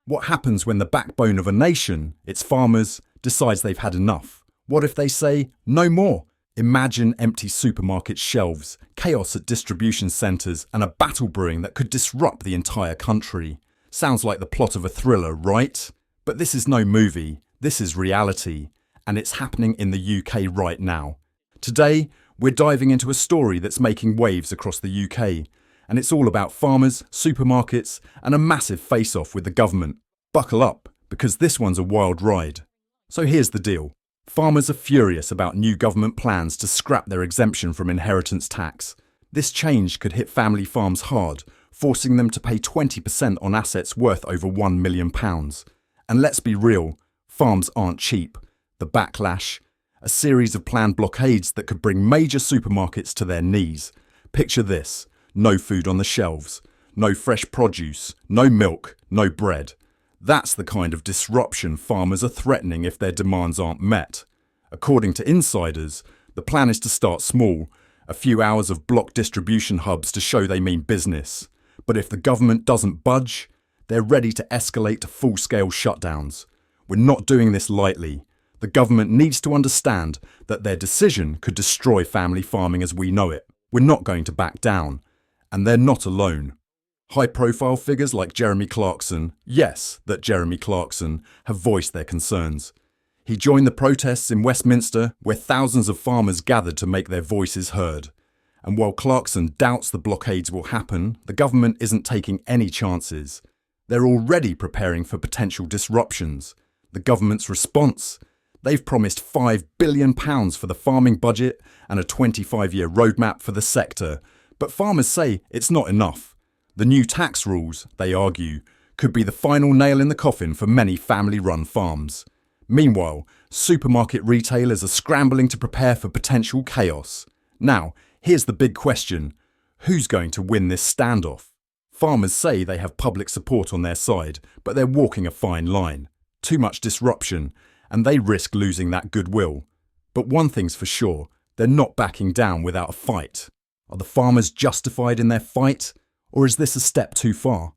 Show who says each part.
Speaker 1: What happens when the backbone of a nation, its farmers, decides they've had enough? What if they say, no more? Imagine empty supermarket shelves, chaos at distribution centres, and a battle brewing that could disrupt the entire country. Sounds like the plot of a thriller, right? But this is no movie, this is reality, and it's happening in the UK right now. Today, we're diving into a story that's making waves across the UK, and it's all about farmers, supermarkets, and a massive face-off with the government. Buckle up, because this one's a wild ride. So here's the deal. Farmers are furious about new government plans to scrap their exemption from inheritance tax. This change could hit family farms hard, forcing them to pay 20% on assets worth over £1 million. And let's be real, farms aren't cheap. The backlash, a series of planned blockades that could bring major supermarkets to their knees. Picture this, no food on the shelves, no fresh produce, no milk, no bread. That's the kind of disruption farmers are threatening if their demands aren't met. According to insiders, the plan is to start small, a few hours of block distribution hubs to show they mean business. But if the government doesn't budge, they're ready to escalate to full-scale shutdowns. We're not doing this lightly. The government needs to understand that their decision could destroy family farming as we know it. We're not going to back down. And they're not alone. High-profile figures like Jeremy Clarkson, yes, that Jeremy Clarkson, have voiced their concerns. He joined the protests in Westminster, where thousands of farmers gathered to make their voices heard. And while Clarkson doubts the blockades will happen, the government isn't taking any chances. They're already preparing for potential disruptions. The government's response? They've promised £5 billion for the farming budget and a 25-year roadmap for the sector. But farmers say it's not enough. The new tax rules, they argue, could be the final nail in the coffin for many family-run farms. Meanwhile, supermarket retailers are scrambling to prepare for potential chaos. Now, here's the big question. Who's going to win this standoff? Farmers say they have public support on their side, but they're walking a fine line. Too much disruption, and they risk losing that goodwill. But one thing's for sure, they're not backing down without a fight. Are the farmers justified in their fight? Or is this a step too far?